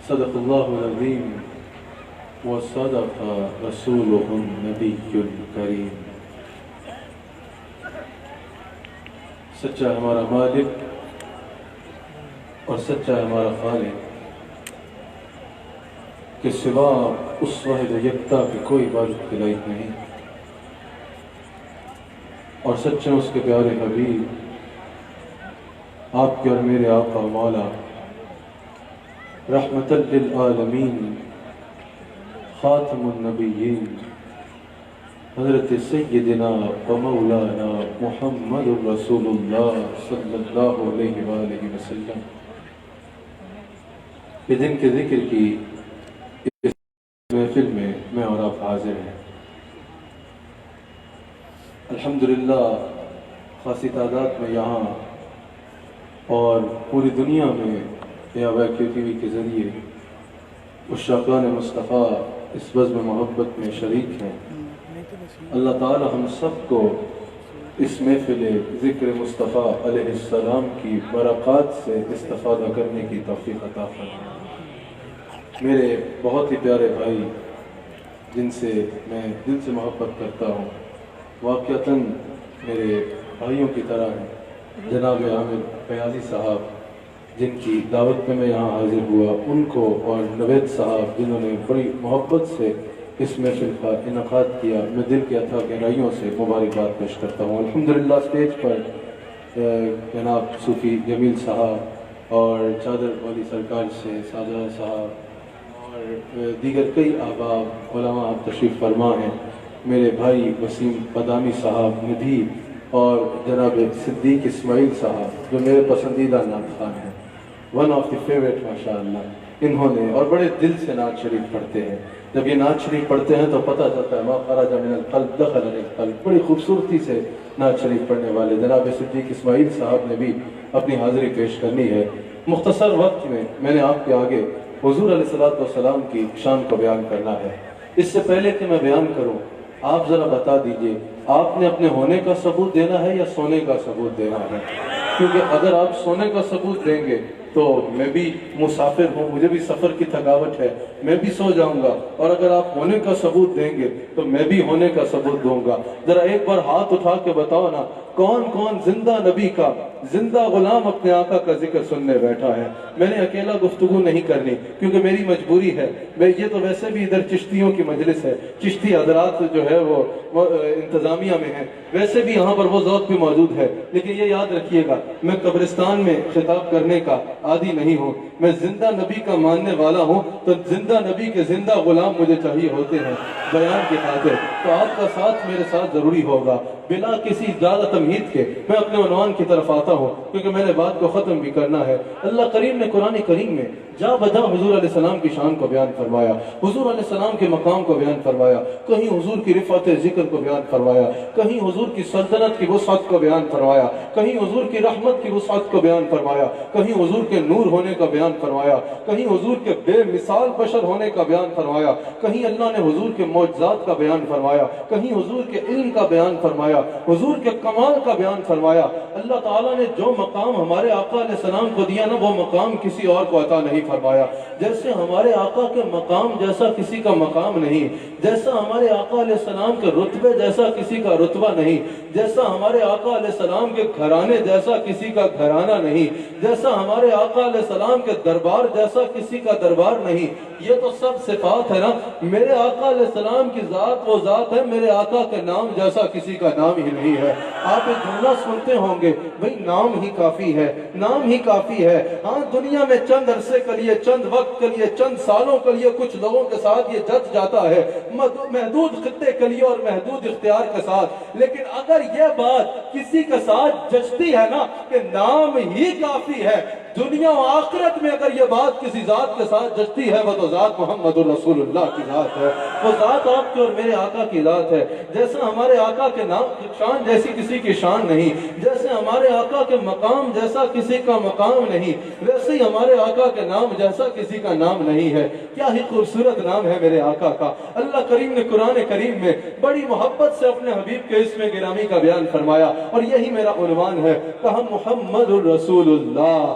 صدق اللہ العظیم وصدق رسولہ النبی الکریم۔ سچا ہمارا مالک اور سچا ہمارا خالق کہ سوا اس واحد یکتا کی کوئی عبادت کے لائق نہیں، اور سچے اس کے پیارے حبیب آپ کے اور میرے آقا مولا رحمت للعالمین خاتم النبیین حضرت سیدنا و مولانا محمد رسول اللہ صلی اللہ علیہ وآلہ وسلم کے دن کے ذکر کی اس محفل میں اور آپ حاضر ہیں۔ الحمدللہ خاصی تعداد میں یہاں اور پوری دنیا میں AWQ TV کے ذریعے عشاقان مصطفیٰ اس بزم محبت میں شریک ہیں۔ اللہ تعالی ہم سب کو اس محفل ذکر مصطفیٰ علیہ السلام کی برکات سے استفادہ کرنے کی توفیق عطا فرمائے۔ میرے بہت ہی پیارے بھائی جن سے میں دل سے محبت کرتا ہوں، واقعتاً میرے بھائیوں کی طرح ہیں، جناب عامر فیاضی صاحب جن کی دعوت پہ میں یہاں حاضر ہوا، ان کو، اور نوید صاحب جنہوں نے بڑی محبت سے اس محفل کا انعقاد کیا، میں دل کے اتھا گہرائیوں سے مبارکباد پیش کرتا ہوں۔ الحمدللہ اسٹیج پر جناب صوفی جمیل صاحب اور چادر والی سرکار سے ساجدہ صاحب اور دیگر کئی احباب علماء تشریف فرما ہیں، میرے بھائی وسیم پدامی صاحب ندی اور جناب صدیق اسماعیل صاحب جو میرے پسندیدہ نعت خوان ہیں، ون آف دی فیوریٹ ماشاءاللہ، انہوں نے اور بڑے دل سے نعت شریف پڑھتے ہیں۔ جب یہ نعت شریف پڑھتے ہیں تو پتہ چلتا ہے ما خرج من القلب دخل القلب، بڑی خوبصورتی سے نعت شریف پڑھنے والے جناب صدیق اسماعیل صاحب نے بھی اپنی حاضری پیش کرنی ہے۔ مختصر وقت میں نے آپ کے آگے حضور علیہ السلام کی شان کو بیان کرنا ہے۔ اس سے پہلے کہ میں بیان کروں، آپ ذرا بتا دیجئے آپ نے اپنے ہونے کا ثبوت دینا ہے یا سونے کا ثبوت دینا ہے؟ کیونکہ اگر آپ سونے کا ثبوت دیں گے تو میں بھی مسافر ہوں، مجھے بھی سفر کی تھکاوٹ ہے، میں بھی سو جاؤں گا، اور اگر آپ ہونے کا ثبوت دیں گے تو میں بھی ہونے کا ثبوت دوں گا۔ ذرا ایک بار ہاتھ اٹھا کے بتاؤ نا، کون کون زندہ نبی کا، زندہ غلام اپنے آقا کا ذکر سننے بیٹھا ہے؟ میں نے اکیلا گفتگو نہیں کرنی کیونکہ میری مجبوری ہے، یہ تو ویسے بھی ادھر چشتیوں کی مجلس ہے، چشتی حضرات جو ہے وہ انتظامیہ میں ہیں، ویسے بھی یہاں پر وہ ذوق بھی موجود ہے، لیکن یہ یاد رکھیے گا میں قبرستان میں خطاب کرنے کا عادی نہیں ہوں، میں زندہ نبی کا ماننے والا ہوں، تو زندہ نبی کے زندہ غلام مجھے چاہیے ہوتے ہیں بیان کی خاطر، تو آپ کا ساتھ میرے ساتھ ضروری ہوگا۔ بلا کسی زیادہ تمہید کے میں اپنے عنوان کی طرف آتا ہوں کیونکہ میں نے بات کو ختم بھی کرنا ہے۔ اللہ کریم نے قرآن کریم میں جا بجا حضور علیہ السلام کی شان کو بیان فرمایا، حضور علیہ السلام کے مقام کو بیان فرمایا، کہیں حضور کی رفعت ذکر کو بیان فرمایا، کہیں حضور کی سلطنت کی وسعت کو بیان فرمایا، کہیں حضور کی رحمت کی وسعت کو بیان فرمایا، کہیں حضور کے نور ہونے کا بیان فرمایا، کہیں حضور کے بے مثال بشر ہونے کا بیان فرمایا، کہیں اللہ نے حضور کے معجزات کا بیان فرمایا، کہیں حضور کے علم کا بیان فرمایا، حضور کے کمال کا بیان فرمایا۔ اللہ تعالیٰ نے جو مقام ہمارے آقا علیہ السلام کو دیا نا، وہ مقام کسی اور کو عطا نہیں فرمایا۔ جیسے ہمارے آقا کے مقام جیسا کسی کا مقام نہیں، جیسا ہمارے آقا علیہ السلام کے رتبے جیسا کسی کا رتبہ نہیں، جیسا ہمارے آقا علیہ السلام کے گھرانے جیسا کسی کا گھرانہ نہیں، جیسا ہمارے آقا علیہ السلام کے دربار جیسا کسی کا دربار نہیں۔ یہ تو سب صفات ہے نا، میرے آقا علیہ السلام کی ذات وہ ذات ہے، میرے آقا کے نام جیسا کسی کا نام ہی نہیں ہے۔ آپ ایک جملہ سنتے ہوں گے، بھئی نام ہی کافی ہے، نام ہی کافی ہے۔ ہاں دنیا میں چند عرصے کے لیے، چند وقت کے لیے، چند سالوں کے لیے کچھ لوگوں کے ساتھ یہ جچ جاتا ہے، محدود خطے کے لیے اور محدود اختیار کے ساتھ، لیکن اگر یہ بات کسی کے ساتھ جچتی ہے نا کہ نام ہی کافی ہے، دنیا و آخرت میں اگر یہ بات کسی ذات کے ساتھ جچتی ہے، وہ تو ذات محمد الرسول اللہ کی ذات ہے، وہ ذات آپ کے اور میرے آقا کی ذات ہے۔ جیسا ہمارے آقا کے نام شان جیسی کسی کی شان نہیں، جیسے ہمارے آقا کے مقام جیسا کسی کا مقام نہیں، ویسے ہی ہمارے آقا کے نام جیسا کسی کا نام نہیں ہے۔ کیا ہی خوبصورت نام ہے میرے آقا کا۔ اللہ کریم نے قرآن کریم میں بڑی محبت سے اپنے حبیب کے اسم گرامی کا بیان فرمایا، اور یہی میرا عنوان ہے، کہا محمد الرسول اللہ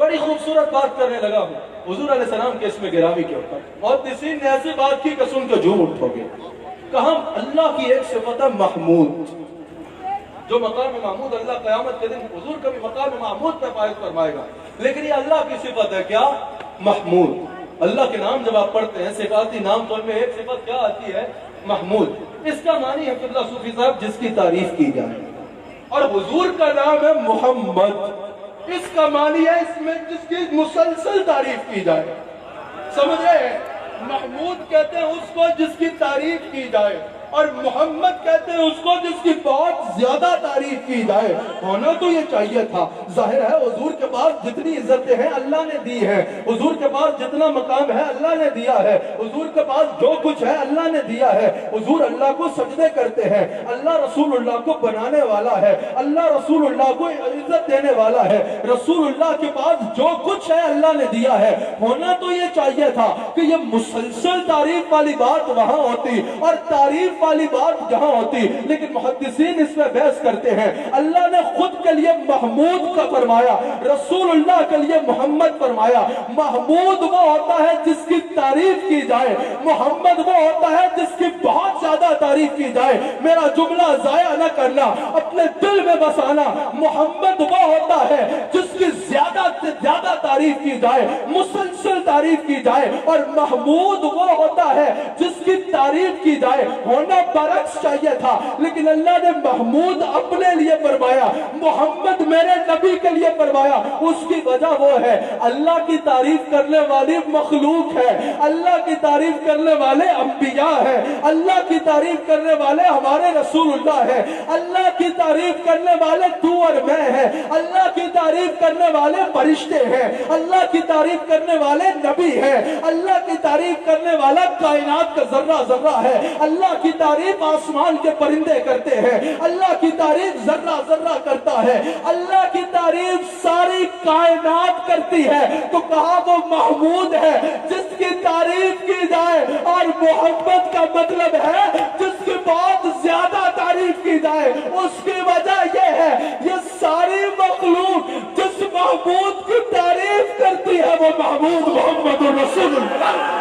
بڑی خوبصورت بات کرنے لگا ہوں حضور علیہ السلام کے اسم گرامی کے اوپر. محدثین نے ایسی بات کی کہ سن کے جھوم اٹھو گے. کہا اللہ کی ایک صفت ہے محمود، جو مقام محمود اللہ قیامت کے دن حضور کا بھی مقام محمود پہ فائز فرمائے گا، لیکن یہ اللہ کی صفت ہے کیا؟ محمود. اللہ کے نام جب آپ پڑھتے ہیں صفاتی نام تو ان میں ایک صفت کیا آتی ہے؟ محمود. اس کا معنی ہے اللہ صوفی صاحب جس کی تعریف کی جائے، اور حضور کا نام ہے محمد، اس کا معنی ہے اس میں جس کی مسلسل تعریف کی جائے. سمجھ رہے ہیں؟ محمود کہتے ہیں اس کو جس کی تعریف کی جائے، اور محمد کہتے ہیں اس کو جس کی بہت زیادہ تعریف کی جائے. ہونا تو یہ چاہیے تھا. ظاہر ہے حضور کے پاس جتنی عزتیں ہیں اللہ نے دی ہیں، حضور کے پاس جتنا مقام ہے اللہ نے دیا ہے، حضور کے پاس جو کچھ ہے اللہ نے دیا ہے. حضور اللہ کو سجدے کرتے ہیں، اللہ رسول اللہ کو بنانے والا ہے، اللہ رسول اللہ کو عزت دینے والا ہے. رسول اللہ کے پاس جو کچھ ہے اللہ نے دیا ہے. ہونا تو یہ چاہیے تھا کہ یہ مسلسل تعریف والی بات وہاں ہوتی اور تعریف والی بات جہاں ہوتی، لیکن محدثین اس میں بحث کرتے ہیں. اللہ نے خود کے لیے محمود کا فرمایا، رسول اللہ کے لیے محمد فرمایا. محمود وہ ہوتا ہے جس کی تعریف کی جائے، محمد وہ ہوتا ہے جس کی بہت زیادہ تعریف کی جائے. میرا جملہ ضائع نہ کرنا، اپنے دل میں بسانا. محمد وہ ہوتا ہے جس کی زیادہ سے زیادہ تعریف کی جائے، مسلسل تعریف کی جائے، اور محمود وہ ہوتا ہے جس کی تعریف کی جائے. ہونا برعکس چاہیے تھا، لیکن اللہ نے محمود اپنے لیے فرمایا، محمد میرے نبی کے لیے فرمایا. اس کی وجہ وہ ہے اللہ کی تعریف کرنے والی مخلوق ہے، اللہ کی تعریف کرنے والے انبیاء ہیں، اللہ کی تعریف کرنے والے ہمارے رسول اللہ ہیں، اللہ کی تعریف کرنے والے تو اور میں ہیں، اللہ کی تعریف کرنے والے فرشتے ہیں، اللہ کی تعریف کرنے والے نبی ہیں، اللہ کی تعریف کرنے والا کائنات کا ذرہ ذرہ ہے، اللہ کی تعریف آسمان کے پرندے کرتے ہیں، اللہ کی تعریف ذرہ ذرہ کرتا ہے، اللہ کی تعریف ساری کائنات کرتی ہے. تو کہا وہ محمود ہے جس کی تعریف کی جائے، اور محمد کا مطلب ہے جس کی بہت زیادہ تعریف کی جائے. اس کی وجہ یہ ہے یہ ساری مخلوق جس محمود کی تعریف کرتی ہے وہ محمود محمد رسول اللہ،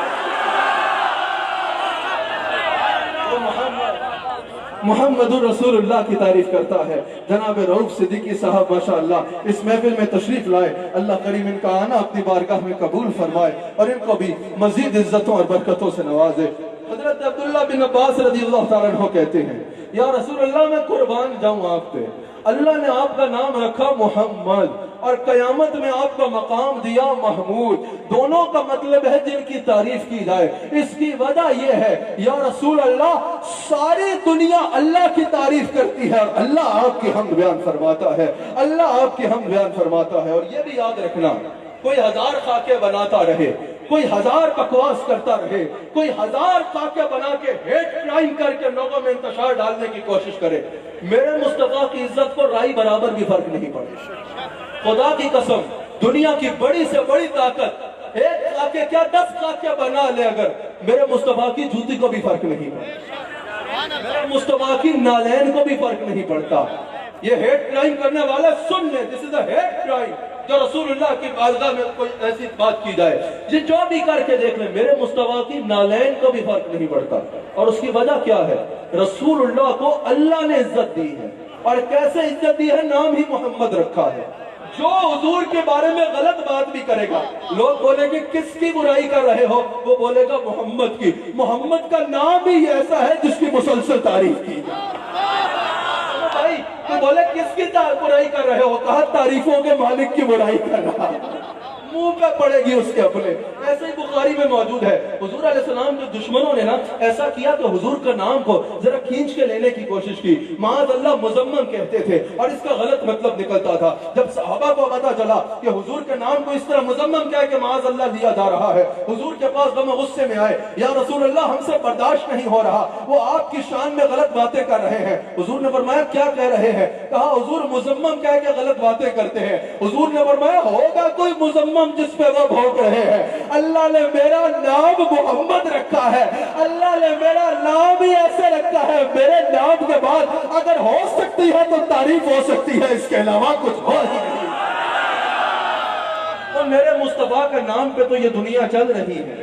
محمد رسول اللہ کی تعریف کرتا ہے. جناب رؤوف صدیقی صاحب ماشاءاللہ اس محفل میں تشریف لائے. اللہ کریم ان کا آنا اپنی بارگاہ میں قبول فرمائے اور ان کو بھی مزید عزتوں اور برکتوں سے نوازے. حضرت عبداللہ بن عباس رضی اللہ تعالیٰ عنہ کہتے ہیں یا رسول اللہ میں قربان جاؤں آپ پہ، اللہ نے آپ کا نام رکھا محمد اور قیامت میں آپ کا مقام دیا محمود. دونوں کا مطلب ہے جن کی تعریف کی جائے. اس کی وجہ یہ ہے یا رسول اللہ ساری دنیا اللہ کی تعریف کرتی ہے اور اللہ آپ کی حمد بیان فرماتا ہے، اللہ آپ کی حمد بیان فرماتا ہے. اور یہ بھی یاد رکھنا کوئی 1000 خاکے بناتا رہے، کوئی 1000 بکواس کرتا رہے، کوئی 1000 خاکے بنا کے ہیٹ کرائم کر کے لوگوں میں انتشار ڈالنے کی کوشش کرے، میرے مصطفیٰ کی عزت کو رائی برابر بھی فرق نہیں پڑے. خدا کی قسم دنیا کی بڑی سے بڑی طاقت ایک خاکے کیا 10 خاکے بنا لے، اگر میرے مصطفیٰ کی جوتی کو بھی فرق نہیں پڑتا، میرے مصطفیٰ کی نالین کو بھی فرق نہیں پڑتا. یہ ہیٹ کرائم کرنے والا سن لے، دس از اے ہیٹ کرائم. جو رسول اللہ کی بارگاہ میں کوئی ایسی بات کی جائے، یہ جو بھی کر کے دیکھ لیں میرے مصطفیٰ کی نالین کو بھی فرق نہیں پڑتا. اور اس کی وجہ کیا ہے؟ رسول اللہ کو اللہ نے عزت دی ہے. اور کیسے عزت دی ہے؟ نام ہی محمد رکھا ہے. جو حضور کے بارے میں غلط بات بھی کرے گا، لوگ بولیں گے کس کی برائی کر رہے ہو، وہ بولے گا محمد کی. محمد کا نام ہی ایسا ہے جس کی مسلسل تعریف کی جائے. بھائی تو بولے کس کی برائی کر رہے ہو، کہا تعریفوں کے مالک کی برائی کر رہا. منہ پہ پڑے گی اس کے اپنے. ایسے ہی بخاری میں موجود ہے حضور علیہ السلام کے دشمنوں نے نا ایسا کیا کہ حضور کا نام کو ذرا کھینچ کے لینے کی کوشش کی. معاذ اللہ مزمم کہتے تھے اور اس کا غلط مطلب نکلتا تھا. جب صحابہ کو پتا چلا کہ حضور کے نام کو اس طرح مزمم کیا کہ معاذ اللہ لیا جا رہا ہے، حضور کے پاس غم غصے میں آئے، یا رسول اللہ ہم سے برداشت نہیں ہو رہا، وہ آپ کی شان میں غلط باتیں کر رہے ہیں. حضور نے فرمایا کیا کہہ رہے ہیں؟ کہا حضور مزمم کہہ کے غلط باتیں کرتے ہیں. حضور نے فرمایا ہوگا کوئی مزمم جس پہ وہ بھوک رہے ہیں. اللہ نے میرا نام محمد رکھا ہے، اللہ نے میرا نام ہی ایسے رکھا ہے، میرے نام کے بعد اگر ہو سکتی ہے تو تعریف ہو سکتی ہے، اس کے علاوہ کچھ ہو ہی نہیں. تو میرے مصطفیٰ کے نام پہ تو یہ دنیا چل رہی ہے۔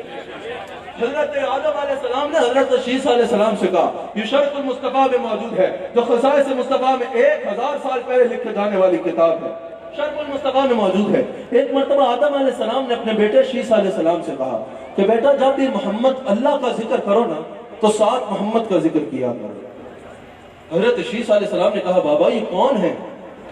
حضرت آدم علیہ السلام نے حضرت شیس علیہ السلام سے کہا، یہ شرف المصطفیٰ میں موجود ہے جو خصائص مصطفیٰ میں 1000 سال پہلے لکھے جانے والی کتاب ہے، شرف المصطفیٰ میں موجود ہے۔ ایک مرتبہ آدم علیہ السلام نے اپنے بیٹے شیس علیہ السلام سے کہا کہ بیٹا جب بھی محمد اللہ کا ذکر کرو نا تو ساتھ محمد کا ذکر کیا کرو۔ حضرت شیس علیہ السلام نے کہا، بابا یہ کون ہیں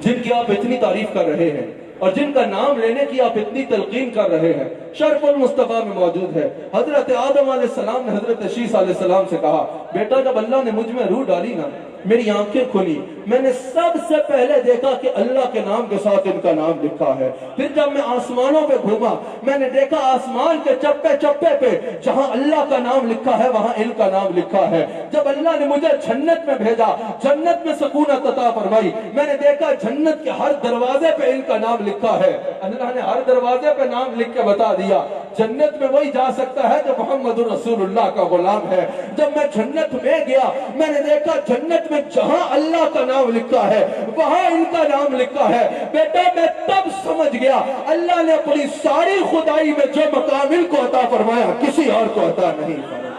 جن کی آپ اتنی تعریف کر رہے ہیں اور جن کا نام لینے کی آپ اتنی تلقین کر رہے ہیں؟ شرف المصطفیٰ میں موجود ہے۔ حضرت آدم علیہ السلام نے حضرت شیس علیہ السلام سے کہا، بیٹا جب اللہ نے مجھ میں روح ڈالی نا، میری آنکھیں کھلی، میں نے سب سے پہلے دیکھا کہ اللہ کے نام کے ساتھ ان کا نام لکھا ہے۔ پھر جب میں آسمانوں پہ گھوما، میں نے دیکھا آسمان کے چپے چپے پہ جہاں اللہ کا نام لکھا ہے وہاں ان کا نام لکھا ہے۔ جب اللہ نے مجھے جنت میں بھیجا، جنت میں سکونت عطا فرمائی، میں نے دیکھا جنت کے ہر دروازے پہ ان کا نام لکھا ہے۔ اللہ نے ہر دروازے پہ نام لکھ کے بتا دیا، جنت میں وہی جا سکتا ہے جو محمد رسول اللہ کا غلام ہے۔ جب میں جنت میں گیا، میں نے دیکھا جنت میں جہاں اللہ کا نام لکھا ہے وہاں ان کا نام لکھا ہے۔ بیٹا میں تب سمجھ گیا اللہ نے اپنی ساری خدائی میں جو مقام ان کو عطا فرمایا کسی اور کو عطا نہیں فرمایا۔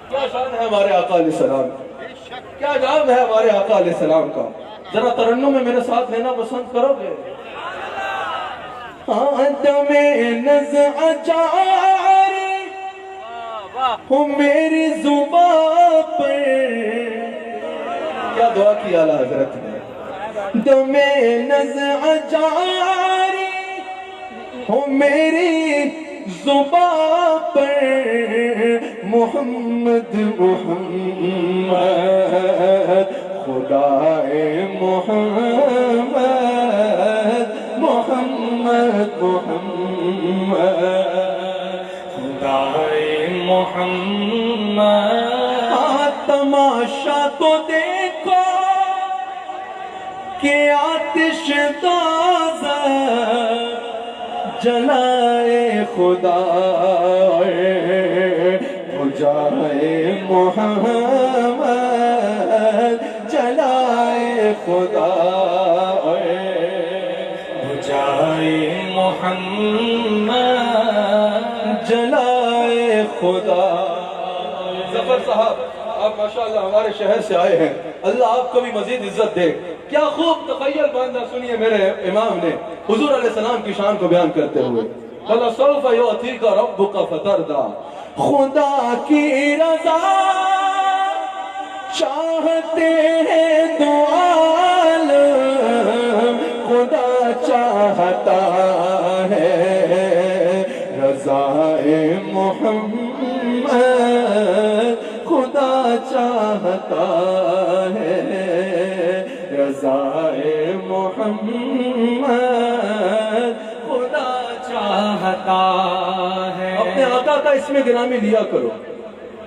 کیا شان ہے ہمارے آقا علیہ السلام، کیا نام ہے ہمارے آقا علیہ السلام کا۔ ذرا ترنم میں میرے ساتھ لینا پسند کرو گے؟ آدم نزع جاری ہوں میری زباں پر، کیا دعا کی اعلیٰ حضرت نے، دم نزع جاری ہوں میری زباں پر، محمد محمد خدائے محمد محمد محمد خدائے محمد۔ تماشا تو دیکھو کہ آتش تازہ جلائے خدا جائے محمد جلائے خدا جائے محمد جلائے خدا۔ ظفر صاحب آپ ماشاءاللہ ہمارے شہر سے آئے ہیں، اللہ آپ کو بھی مزید عزت دے۔ کیا خوب تخیل باندھا سنیے میرے امام نے حضور علیہ السلام کی شان کو بیان کرتے ہوئے، وَلَسَوْفَ يُعْطِيكَ رَبُّكَ فَتَرْضَىٰ۔ خدا کی رضا چاہتے ہیں دو عالم، خدا چاہتا ہے رضائے محمد، خدا چاہتا ہے رضائے محمد، خدا چاہتا ہے۔ اپنے آقا کا اسم گرامی لیا کرو۔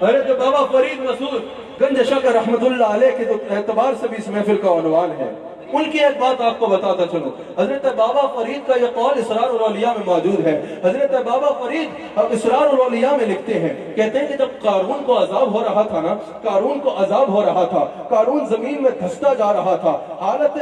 حضرت بابا فرید مسعود گنج شکر رحمت اللہ علیہ کے اعتبار سے بھی اس محفل کا عنوان ہے، ان کی ایک بات آپ کو بتاتا چلو۔ حضرت بابا فرید کا یہ قول اسرار الاولیاء میں موجود ہے۔ حضرت بابا فرید اسرار الاولیاء میں لکھتے ہیں، کہتے ہیں کہ جب قارون کو عذاب ہو رہا تھا نا، قارون کو عذاب ہو رہا تھا، قارون زمین میں دھستا جا رہا تھا، حالت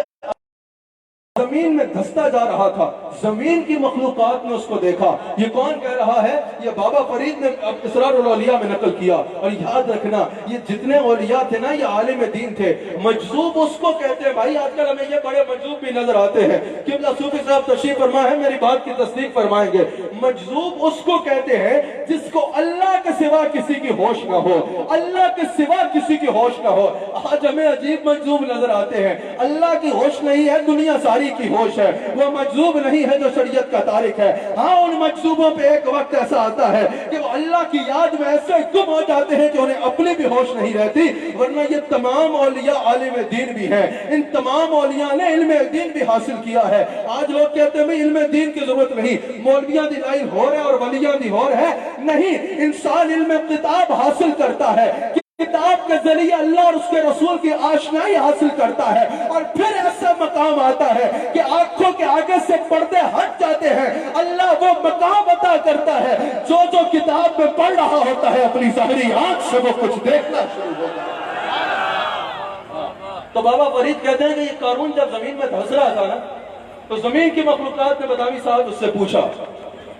زمین میں دھستا جا رہا تھا، زمین کی مخلوقات نے اس کو دیکھا۔ یہ کون کہہ رہا ہے؟ یہ بابا فرید نے اسرار الاولیاء میں نقل کیا۔ اور یاد رکھنا یہ جتنے اولیاء تھے نا یہ عالم دین تھے۔ مجذوب اس کو کہتے ہیں، بھائی آج کل ہمیں یہ بڑے مجذوب بھی نظر آتے ہیں، قبلہ صوفی صاحب تشریف فرما ہے، میری بات کی تصدیق فرمائیں گے۔ مجذوب اس کو کہتے ہیں جس کو اللہ کے سوا کسی کی ہوش نہ ہو، اللہ کے سوا کسی کی ہوش نہ ہو۔ آج ہمیں عجیب مجذوب نظر آتے ہیں، اللہ کی ہوش نہیں ہے، دنیا ساری کی ہوش ہے، وہ مجذوب نہیں ہے جو شریعت کا تارک ہے۔ ہاں ان مجذوبوں پہ ایک وقت ایسا آتا ہے کہ وہ اللہ کی یاد میں ایسے گم ہو جاتے ہیں کہ انہیں اپنی بھی ہوش نہیں رہتی، ورنہ یہ تمام اولیاء عالم دین بھی ہیں، ان تمام اولیاء نے علم دین بھی حاصل کیا ہے۔ آج لوگ کہتے ہیں علم دین کی ضرورت نہیں، مولویاں دی لائن ہو رہے اور ولیاں دی ہو رہے، نہیں، انسان علم کتاب حاصل کرتا ہے، کتاب کے ذریعے اللہ اور اس کے رسول کی آشنائی حاصل کرتا ہے، اور پھر ایسا مقام آتا ہے کہ آنکھوں کے آگے سے پردے ہٹ جاتے ہیں، اللہ وہ مقام عطا کرتا ہے جو کتاب میں پڑھ رہا ہوتا ہے اپنی ظاہری آنکھ سے وہ کچھ دیکھنا شروع ہوتا ہے۔ تو بابا فرید کہتے ہیں کہ یہ قارون جب زمین میں دھس رہا تھا نا، تو زمین کی مخلوقات نے بداوی صاحب اس سے پوچھا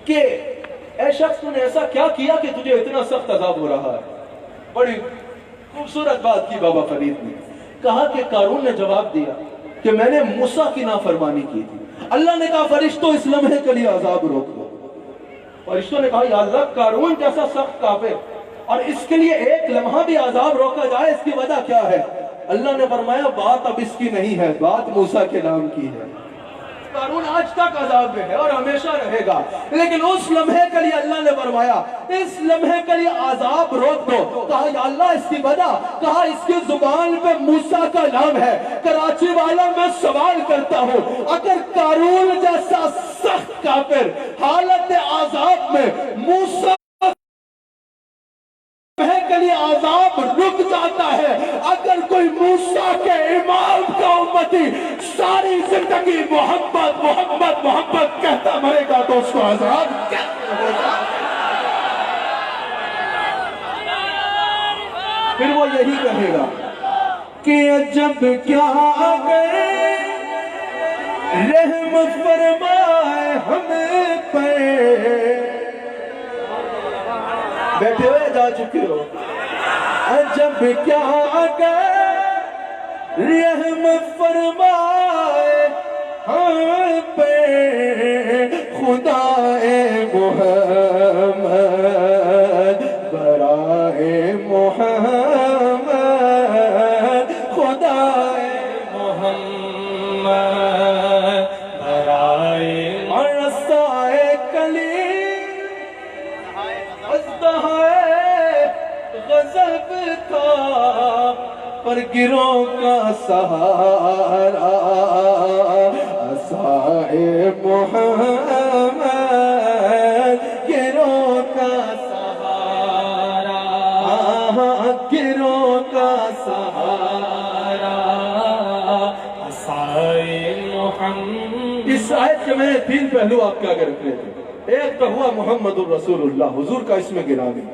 کہ اے شخص تو نے ایسا کیا کیا کہ تجھے اتنا سخت عذاب ہو رہا ہے؟ بڑی خوبصورت بات کی بابا فرید نے کہا کہ قارون نے جواب دیا کہ میں نے موسیٰ کی نافرمانی کی تھی۔ اللہ نے کہا فرشتوں اس لمحے کے لیے عذاب روک دو۔ فرشتوں نے کہا یا اللہ قارون جیسا سخت کافر اور اس کے لیے ایک لمحہ بھی عذاب روکا جائے، اس کی وجہ کیا ہے؟ اللہ نے فرمایا بات اب اس کی نہیں ہے، بات موسیٰ کے نام کی ہے۔ قارون آج تک عذاب میں ہے اور ہمیشہ رہے گا، لیکن اس لمحے کے لیے اللہ نے فرمایا اس لمحے کے لیے عذاب روک دو۔ کہا یا اللہ اس کی وجہ؟ کہا اس کی زبان پہ موسیٰ کا نام ہے۔ کراچی والا میں سوال کرتا ہوں، اگر قارون جیسا سخت کافر حالت عذاب میں موسیٰ کے لیے عذاب رک جاتا ہے، اگر کوئی موسیٰ کے امام کا امتی ساری زندگی محمد محمد محمد کہتا مرے گا تو اس کو عذاب کیسے ہوگا؟ پھر وہ یہی کہے گا کہ عجب کیا اگر رحم فرمائے ہم پر، بیٹھے ہوئے جا چکے ہو، عجب کیا اگر رحم فرمائے ہم پہ خدائے محمد برائے محمد خدائے محمد برائے مرسائے کلی غضب تھا پر گروہ کا سہارا عصائے محمد گروہ کا سہارا گروہ کا سہارا عصائے محمد۔ اس آیت کے میں نے تین پہلو آپ کے آگے رکھنے تھے۔ ایک تو ہوا محمد الرسول اللہ، حضور کا اسم گرامی۔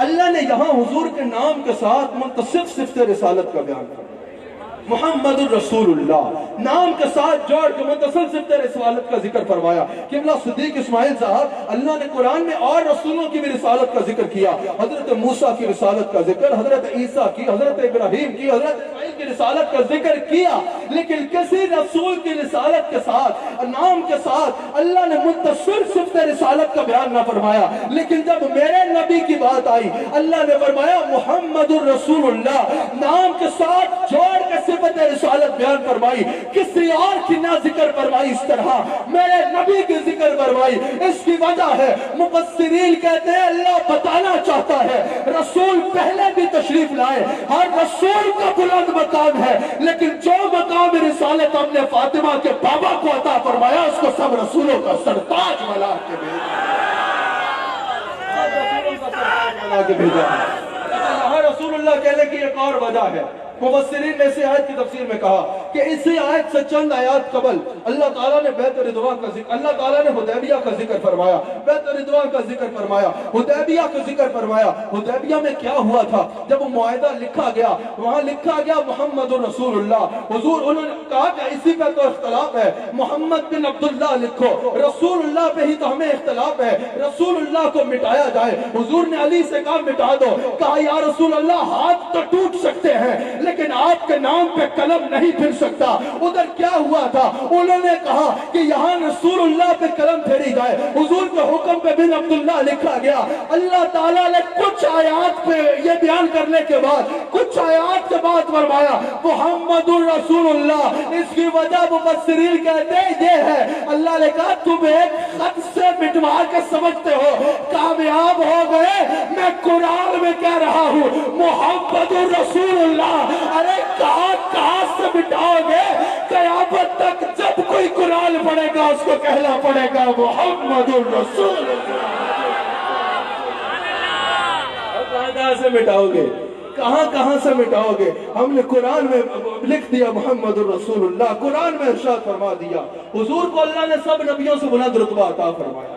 اللہ نے یہاں حضور کے نام کے ساتھ منتصف صفت رسالت کا بیان کیا، محمد الرسول اللہ نام کے ساتھ جوڑ کے منتصف صفت رسالت کا ذکر فرمایا۔ قبلہ صدیق اسماعیل صاحب اللہ نے قرآن میں اور رسولوں کی بھی رسالت کا ذکر کیا، حضرت موسیٰ کی رسالت کا ذکر، حضرت عیسیٰ کی، حضرت ابراہیم کی، حضرت اسماعیل کی رسالت کا ذکر کیا، لیکن کسی رسول کی رسالت کے ساتھ نام کے ساتھ اللہ نے منتصف صفت رسالت کا بیان نہ فرمایا۔ لیکن جب میرے نبی کی بات آئی اللہ نے فرمایا محمد الرسول اللہ نام کے ساتھ جوڑ کے صفت رسالت بیان فرمائی، کسی اور کی نہ ذکر فرمائی، اس طرح میرے نبی کی ذکر فرمائی۔ اس کی وجہ ہے مفسرین کہتے ہیں اللہ بتانا چاہتا ہے رسول پہلے بھی تشریف لائے، ہر رسول کا بلند مقام ہے، لیکن جو مقام رسالت ہم نے فاطمہ کے بابا کو عطا فرمایا اس کو سب رسولوں کا سرتاج بنا کے بھیجا ہے۔ یہاں رسول اللہ کہنے کی ایک اور وجہ ہے، مفسرین نے اسی آیت کی تفسیر میں کہا کہ اسی آیت سے چند آیات قبل اللہ تعالیٰ نے بیعت رضوان کا ذکر، اللہ تعالیٰ نے حدیبیہ کا ذکر فرمایا، بیعت رضوان کا ذکر فرمایا، حدیبیہ کا ذکر فرمایا۔ حدیبیہ میں کیا ہوا تھا؟ جب معاہدہ لکھا گیا وہاں لکھا گیا محمد رسول اللہ، حضور انہوں نے کہا کہ اسی پہ تو اختلاف ہے، محمد بن عبداللہ لکھو، رسول اللہ پہ ہی تو ہمیں اختلاف ہے، رسول اللہ کو مٹایا جائے۔ حضور نے علی سے کہا مٹا دو، کہا یا رسول اللہ ہاتھ تو ٹوٹ سکتے ہیں لیکن آپ کے نام پہ قلم نہیں پھر سکتا۔ ادھر کیا ہوا تھا؟ انہوں نے کہا کہ یہاں رسول اللہ پہ قلم پھیری جائے، حضور کے حکم پہ بن عبداللہ لکھا گیا۔ اللہ تعالیٰ نے کچھ آیات پہ یہ بیان کرنے کے بعد کچھ آیات کے بعد فرمایا محمد الرسول اللہ۔ اس کی وجہ مفسرین کہتے ہیں یہ ہے اللہ نے کہا تم ایک خط سے مٹوا کے سمجھتے ہو کامیاب ہو گئے، میں قرآن میں کہہ رہا ہوں محمد الرسول اللہ۔ ارے کہاں سے مٹاؤ گے؟ قیامت تک جب کوئی قرآن پڑھے گا اس کو کہنا پڑے گا محمد الرسول اللہ۔ کہاں سے مٹاؤ گے؟ کہاں سے مٹاؤ گے؟ ہم نے قرآن میں لکھ دیا محمد الرسول اللہ، قرآن میں ارشاد فرما دیا۔ حضور کو اللہ نے سب نبیوں سے بلند رتبہ عطا فرمایا،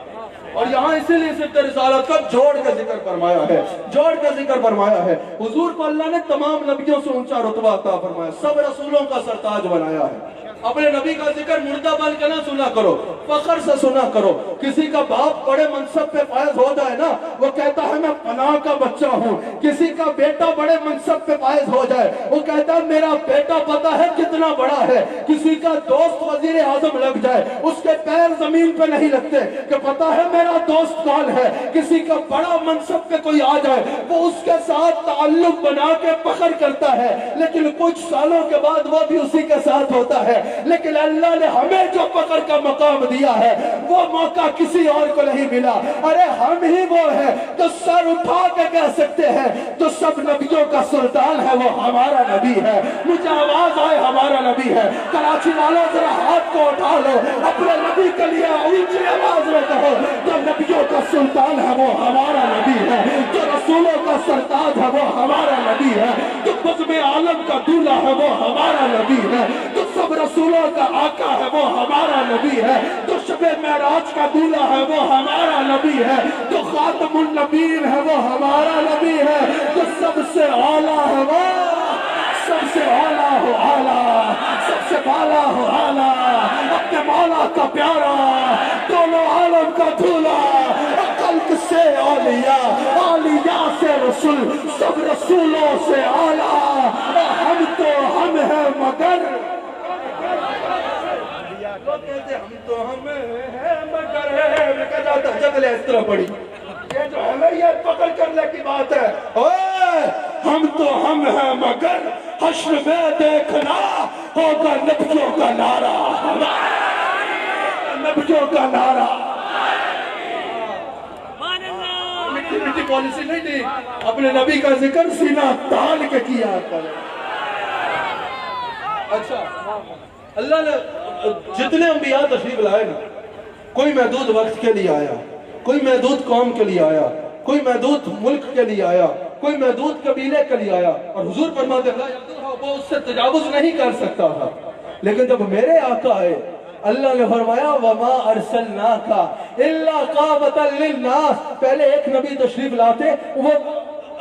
اور یہاں اسی لیے صفت رسالت کا جوڑ کا ذکر فرمایا ہے، جوڑ کا ذکر فرمایا ہے۔ حضور کو اللہ نے تمام نبیوں سے اونچا رتبہ عطا فرمایا، سب رسولوں کا سرتاج بنایا ہے۔ اپنے نبی کا ذکر مردہ بن کے نہ سنا کرو، فخر سے سنا کرو۔ کسی کا باپ بڑے منصب پہ فائز ہو جائے نا، وہ کہتا ہے میں فلاں کا بچہ ہوں۔ کسی کا بیٹا بڑے منصب پہ فائز ہو جائے، وہ کہتا ہے میرا بیٹا پتہ ہے کتنا بڑا ہے۔ کسی کا دوست وزیر اعظم لگ جائے، اس کے پیر زمین پہ نہیں لگتے کہ پتہ ہے میرا دوست کون ہے۔ کسی کا بڑا منصب پہ کوئی آ جائے، وہ اس کے ساتھ تعلق بنا کے فخر کرتا ہے، لیکن کچھ سالوں کے بعد وہ بھی اسی کے ساتھ ہوتا ہے۔ لیکن اللہ نے ہمیں جو فخر کا مقام دیا ہے وہ موقع کسی اور کو نہیں ملا۔ ارے ہم ہی وہ ہیں جو سر اٹھا کے کہہ سکتے ہیں جو سب نبیوں کا سلطان ہے وہ ہمارا نبی ہے۔ مجھے آواز آئے ہمارا نبی ہے۔ کراچی والوں ذرا ہاتھ کو اٹھا لو، اپنے نبی کے لیے اونچی آواز میں کہو جو نبیوں کا سلطان ہے وہ ہمارا نبی ہے، جو رسولوں کا سرتاج ہے وہ ہمارا نبی ہے، جو بزم عالم کا دولہا ہے وہ ہمارا نبی ہے، جو سب رسولوں کا آقا ہے وہ ہمارا نبی ہے، جو شب معراج کا دولہا ہے وہ ہمارا نبی ہے، جو خاتم النبیین ہے وہ ہمارا نبی ہے، جو سب سے اعلیٰ ہے وہ سب سے اعلیٰ ہو اعلیٰ، سب سے بالا ہو اعلیٰ، اپنے مولا کا پیارا، دونوں عالم کا دولہا، خلق سے اولیاء، اولیاء سے رسول، سب رسولوں سے اعلیٰ، ہم تو ہم ہیں مگر لوگ کہتے ہیں ہم تو ہم ہیں مگر ہے، میں کہا جاتا جگلے اس طرح پڑی، یہ جو ہمیں یہ فخر کرنے کی بات ہے، اوے ہم تو ہم ہیں مگر حشر میں دیکھنا ہوگا نبیوں کا نعرہ، نبیوں کا نعرہ۔ مٹی مٹی پالیسی نہیں دی، اپنے نبی کا ذکر سینہ تان کے کیا کرے۔ اچھا اللہ نے جتنے انبیاء تشریف لائے نا، کوئی محدود وقت کے لیے آیا، کوئی محدود قوم کے لیے آیا، کوئی محدود ملک کے لیے آیا، کوئی محدود قبیلے کے لیے آیا، اور حضور فرماتے ہیں وہ اس سے تجاوز نہیں کر سکتا تھا۔ لیکن جب میرے آقا آئے اللہ نے فرمایا وَمَا أَرْسَلْنَاكَ إِلَّا قَافَةً لِلنَّاسِ، پہلے ایک نبی تشریف لاتے، وہ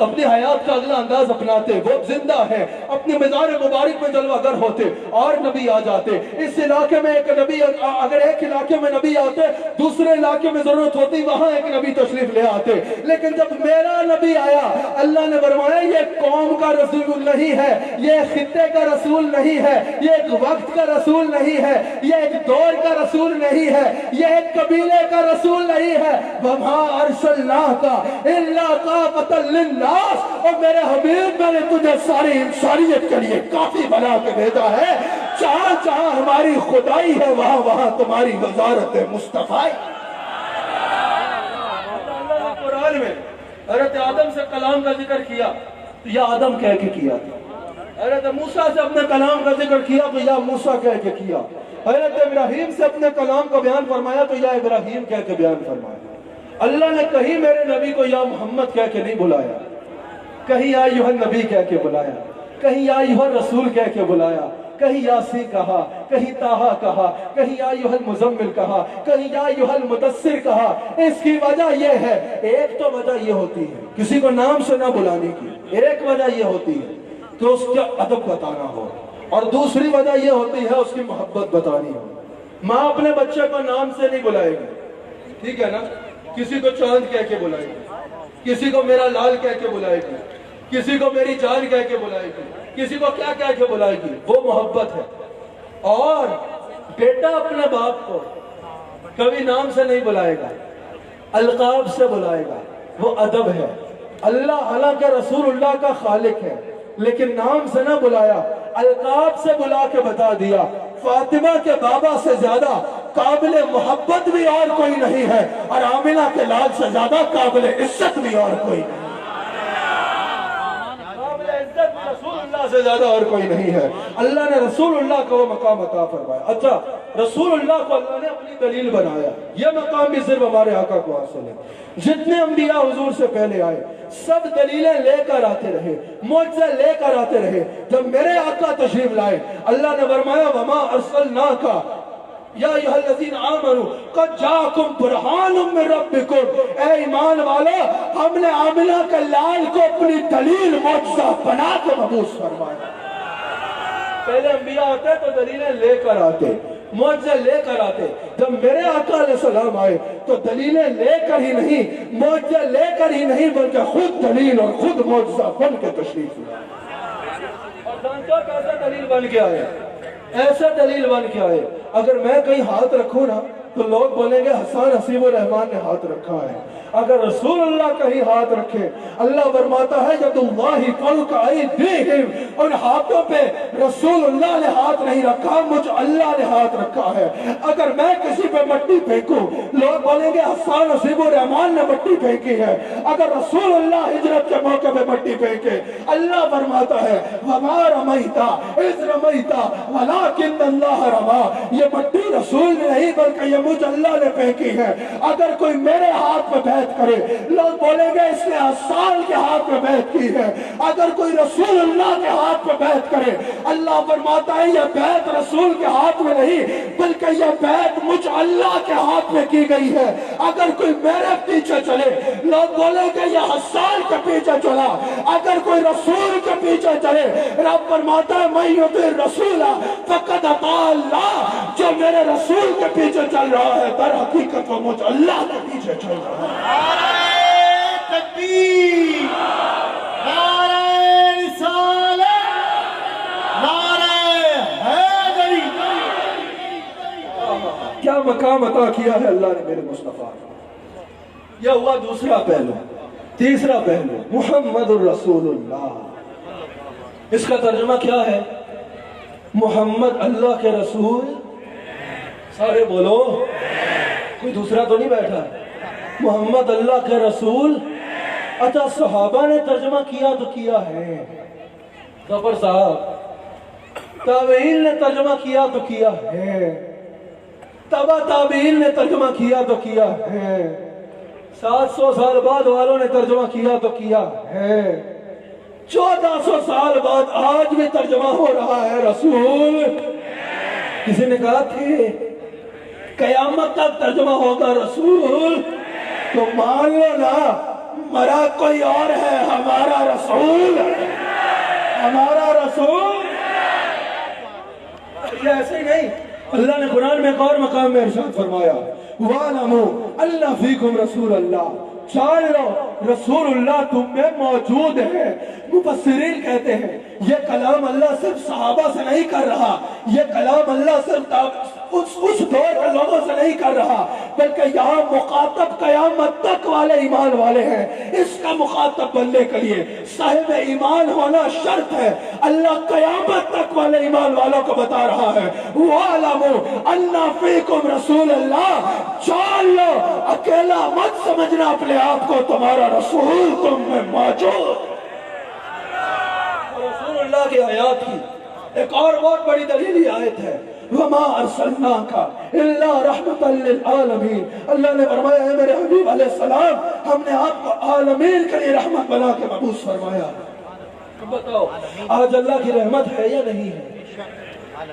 اپنی حیات کا اگلا انداز اپناتے، وہ زندہ ہے، اپنے مزار مبارک میں جلوہ گر ہوتے، اور نبی آ جاتے۔ اس علاقے میں ایک نبی، اگر ایک علاقے میں نبی آتے، دوسرے علاقے میں ضرورت ہوتی وہاں ایک نبی تشریف لے آتے۔ لیکن جب میرا نبی آیا اللہ نے فرمایا یہ قوم کا رسول نہیں ہے، یہ خطے کا رسول نہیں ہے، یہ ایک وقت کا رسول نہیں ہے، یہ ایک دور کا رسول نہیں ہے، یہ ایک قبیلے کا رسول نہیں ہے۔ وَمَا أَرْسَلْنَاكَ إِلَّا قَافَةً لِلنَّاسِ، اور میرے حبیب میں نے تجھے ساری انسانیت کے لیے کافی بنا کے بھیجا ہے، جہاں جہاں ہماری خدائی ہے وہاں وہاں تمہاری وزارت مصطفی۔ اللہ نے قرآن میں حضرت آدم سے کلام کا ذکر کیا تو یا آدم کہہ کے کیا، حضرت موسیٰ سے اپنے کلام کا ذکر کیا تو یا موسیٰ کہہ کے کیا، حضرت ابراہیم سے اپنے کلام کا بیان فرمایا تو یا ابراہیم کہہ کے بیان فرمایا۔ اللہ نے کہیں میرے نبی کو یا محمد کہہ کے نہیں بلایا، کہیں یا ایھا النبی کہہ کے بلایا، کہیں یا ایھا الرسول کہہ کے بلایا، کہیں یاسین کہا، کہیں طٰہٰ کہا، کہیں یا ایھا المزمل کہا، کہیں یا ایھا المدثر کہا۔ اس کی وجہ یہ ہے، ایک تو وجہ یہ ہوتی ہے کسی کو نام سے نہ بلانے کی، ایک وجہ یہ ہوتی ہے کہ اس کا ادب بتانا ہو، اور دوسری وجہ یہ ہوتی ہے اس کی محبت بتانی ہو۔ ماں اپنے بچے کو نام سے نہیں بلائے گی، ٹھیک ہے نا، کسی کو چاند کہہ کے بلائے گی، کسی کو میرا لال کہہ کے بلائے گی، کسی کو میری جان کہہ کے بلائے گی، کسی کو کیا کہہ کے بلائے گی، وہ محبت ہے۔ اور بیٹا اپنے باپ کو کبھی نام سے نہیں بلائے گا، القاب سے بلائے گا، وہ ادب ہے۔ اللہ حالانکہ رسول اللہ کا خالق ہے لیکن نام سے نہ بلایا، القاب سے بلا کے بتا دیا فاطمہ کے بابا سے زیادہ قابل محبت بھی اور کوئی نہیں ہے، اور آمنہ کے لال سے زیادہ قابل عزت بھی اور کوئی نہیں، قابل عزت بھی رسول اللہ سے زیادہ اور کوئی نہیں ہے۔ اللہ نے رسول اللہ کو وہ مقام عطا فرمایا۔ اچھا رسول اللہ کو اللہ نے اپنی دلیل بنایا، یہ مقام بھی صرف ہمارے آقا کو حاصل ہے۔ جتنے انبیاء حضور سے پہلے آئے سب دلیلیں لے کر آتے رہے، معجزے لے کر آتے رہے۔ جب میرے آقا تشریف لائے اللہ نے فرمایا وما ارسلناک یا ایھا الذین آمنوا قد جاءکم برہان من ربکم، اے ایمان والو ہم نے آمنہ کے لال کو اپنی دلیل معجزہ بنا کے مبعوث فرمایا۔ پہلے انبیاء آتے تو دلیلیں لے کر آتے، معجزے لے کر آتے. جب میرے آقا علیہ السلام آئے تو دلیلیں لے کر ہی نہیں، معجزے لے کر ہی نہیں، بلکہ خود دلیل اور خود معجزہ بن کے تشریف لائے. اور جانتا کیسے دلیل بن کے آئے؟ ایسے دلیل بن کے آئے، اگر میں کہیں ہاتھ رکھوں نا تو لوگ بولیں گے حسان حسیب الرحمان نے ہاتھ رکھا ہے. اگر رسول اللہ کہیں ہاتھ رکھے، اللہ فرماتا ہے ید اللہ فوق ایدیہم، ان ہاتھوں پہ رسول اللہ نے ہاتھ نہیں رکھا، مجھ اللہ نے ہاتھ رکھا ہے. اگر میں کسی پہ مٹی پھینکوں، لوگ بولیں گے حسان حسیب الرحمان نے مٹی پھینکی ہے. اگر رسول اللہ ہجرت کے موقع پہ مٹی پھینکے، اللہ فرماتا ہے وما رمیت اذ رمیت ولکن اللہ رما، یہ مٹی رسول نے نہیں بلکہ یہ مجھ اللہ نے پھینکی ہے. اگر کوئی میرے ہاتھ میں بیعت کرے، لوگ بولیں گے اس نے حسان کے ہاتھ میں بیعت کی ہے. اگر کوئی رسول اللہ کے ہاتھ میں بیعت کرے، اللہ فرماتا ہے یہ بیعت رسول کے ہاتھ میں نہیں بلکہ یہ بیعت مجھ اللہ کے ہاتھ میں کی گئی ہے. اگر کوئی میرے پیچھے چلے، لوگ بولیں گے یہ حسان کے پیچھے چلا. اگر کوئی رسول کے پیچھے چلے، رب فرماتا ہے میں یطیع الرسول فقد اطاع اللہ، جو میرے رسول کے پیچھے چل رہا ہے در حقیقت وہ مجھ اللہ کے پیچھے چل رہا ہے. نعرہ تکبیر، نعرہ رسالت، نعرہ حیدری. کیا مقام عطا کیا ہے اللہ نے میرے مصطفیٰ کو. یہ ہوا دوسرا پہلو. تیسرا پہلو محمد الرسول اللہ. اس کا ترجمہ کیا ہے؟ محمد اللہ کے رسول. سارے بولو، کوئی دوسرا تو نہیں بیٹھا. محمد اللہ کے رسول. اچھا صحابہ نے ترجمہ کیا تو کیا ہے، ظفر صاحب. تابعین نے ترجمہ کیا تو کیا ہے، تبع تابعین نے ترجمہ کیا تو کیا ہے، 700 سال بعد والوں نے ترجمہ کیا تو کیا ہے، 1400 سال بعد آج بھی ترجمہ ہو رہا ہے رسول. کسی نے کہا تھے قیامت تک ترجمہ ہوگا رسول، تو مان لو نا مرا کوئی اور ہے، ہمارا رسول، ہمارا رسول. یہ ایسے ہی نہیں، اللہ نے قرآن میں ایک اور مقام میں ارشاد فرمایا وَاعْلَمُوا أَنَّ فِيكُمْ رَسُولَ اللَّهِ، جان لو رسول اللہ تم میں موجود ہے. مفسرین کہتے ہیں یہ کلام اللہ صرف صحابہ سے نہیں کر رہا، یہ کلام اللہ صرف اس دور کے لوگوں سے نہیں کر رہا، بلکہ یہاں مخاطب قیامت تک والے ایمان والے ہیں. اس کا مخاطب بننے کے لیے صاحب ایمان ہونا شرط ہے. اللہ قیامت تک والے ایمان والوں کو بتا رہا ہے وَاعْلَمُوا أَنَّ فِيكُمْ رَسُولَ اللَّهِ، جان لو اکیلا مت سمجھنا اپنے آپ کو، تمہارا رسول تم میں موجود. رسول اللہ کی آیات کی ایک اور بہت بڑی دلیلی آیت ہے وَمَا أَرْسَلْنَاكَ إِلَّا رَحْمَةً لِلْعَالَمِينَ. اللہ نے فرمایا ہے میرے حبیب علیہ السلام، ہم نے آپ کو عالمین کے لیے رحمت بنا کے مبعوث فرمایا. بتاؤ آج اللہ کی رحمت ہے یا نہیں ہے؟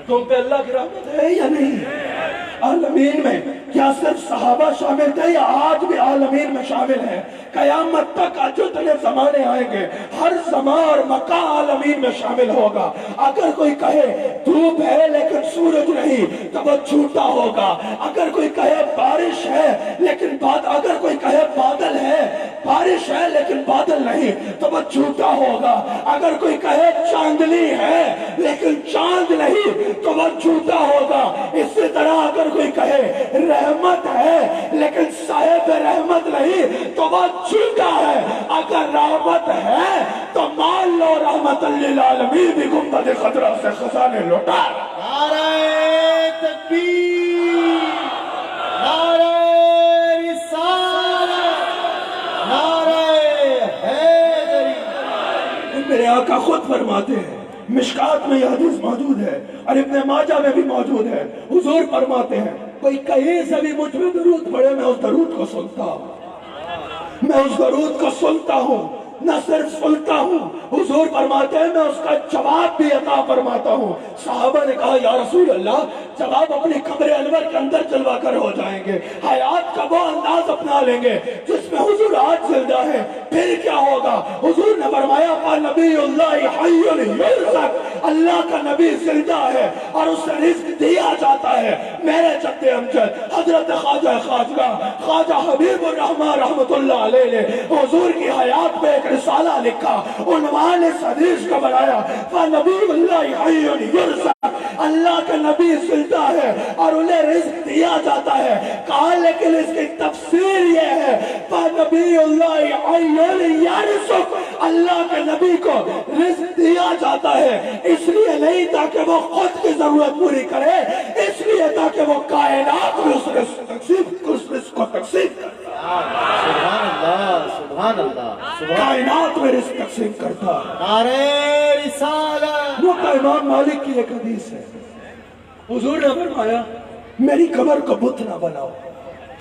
تم پہ اللہ کی رحمت ہے یا نہیں؟ عالمین میں کیا صرف صحابہ شامل تھے یا آج بھی عالمین میں شامل ہیں؟ قیامت تک جتنے زمانے آئیں گے ہر زمان اور مکان عالمین میں شامل ہوگا. اگر کوئی کہے دھوپ ہے لیکن سورج نہیں تو وہ جھوٹا ہوگا. اگر کوئی کہے بارش ہے لیکن اگر کوئی کہے بادل ہے، بارش ہے لیکن بادل نہیں تو وہ جھوٹا ہوگا. اگر کوئی کہے چاندنی ہے لیکن چاند نہیں تو وہ جھوٹا ہوگا. اسی طرح اگر کوئی کہے رحمت ہے لیکن صاحب رحمت نہیں تو وہ جھوٹا ہے. اگر رحمت ہے تو مان لو رحمت للعالمین بھی گنبد خضرا سے خزانے لوٹا. نعرہ تکبیر، نعرہ رسالت، نعرہ حیدری. میرے آقا خود فرماتے ہیں، مشکات میں یہ حدیث موجود ہے اور ابن ماجہ میں بھی موجود ہے. حضور فرماتے ہیں کوئی کہیں سے بھی مجھ میں درود پڑے میں اس درود کو سنتا ہوں، میں اس درود کو سنتا ہوں، نہ صرف سنتا ہوں. حضور فرماتے ہیں میں اس کا جواب بھی عطا فرماتا ہوں. صحابہ نے کہا یا رسول اللہ جواب اپنی قبر انور کے اندر جلوہ کر ہو جائیں گے، حیات کا وہ انداز اپنا لیں گے جس میں حضور آج زندہ ہے، پھر کیا ہوگا؟ حضور نے فرمایا نبی اللہ حی یرزق، اللہ کا نبی زندہ ہے اور اسے رزق دیا جاتا ہے۔ میرے جد امجد حضرت خواجہ خواجہ حبیب الرحمن رحمت اللہ علیہ نے حضور کی حیات میں ایک رسالہ لکھا، عنوان اس حدیث کا بنایا فَنَبِيُّ اللَّهِ حَيٌّ يُرْزَقُ، اللہ کا نبی زندہ ہے اور انہیں رزق دیا جاتا ہے۔ کہا لیکن اس کی تفسیر یہ ہے فَنَبِيُّ اللَّهِ حَيٌّ يَرْزُقُ، اللہ کے نبی کو رزق دیا جاتا ہے اس لیے نہیں تاکہ وہ خود کی ضرورت پوری کرے، اس لیے تاکہ وہ کائنات میں اس رزق کو تقسیم کرے۔ سبحان اللہ، سبحان اللہ، کائنات میں رزق تقسیم کرتا ہے۔ نعرہ رسالت۔ وہ امام مالک کی ایک حدیث ہے، حضور نے فرمایا میری قبر کو بت نہ بناؤ۔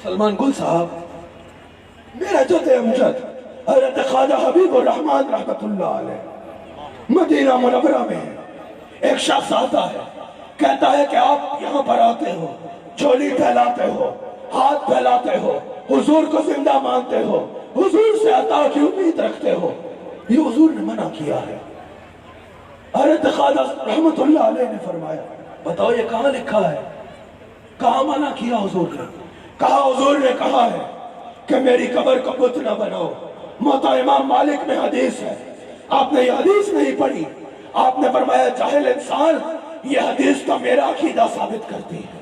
سلمان گل صاحب، میرا جد امجد حضرت خواجہ حبیب الرحمن رحمت اللہ علیہ مدینہ منورہ میں ہے۔ ایک شخص آتا ہے، کہتا ہے کہ آپ یہاں پر آتے ہو، جھولی پھیلاتے ہو، ہاتھ پھیلاتے ہو، حضور کو زندہ مانتے ہو، حضور سے عطا کی امید رکھتے ہو، یہ حضور نے منع کیا ہے۔ حضرت خواجہ رحمت اللہ علیہ نے فرمایا بتاؤ یہ کہاں لکھا ہے؟ کہاں منع کیا حضور نے؟ کہا حضور نے کہا ہے کہ میری قبر کو بت نہ بناؤ۔ موطا امام مالک میں حدیث ہے، آپ نے یہ حدیث نہیں پڑھی، آپ نے فرمایا جاہل انسان یہ حدیث تو میرا عقیدہ ثابت کرتی ہے۔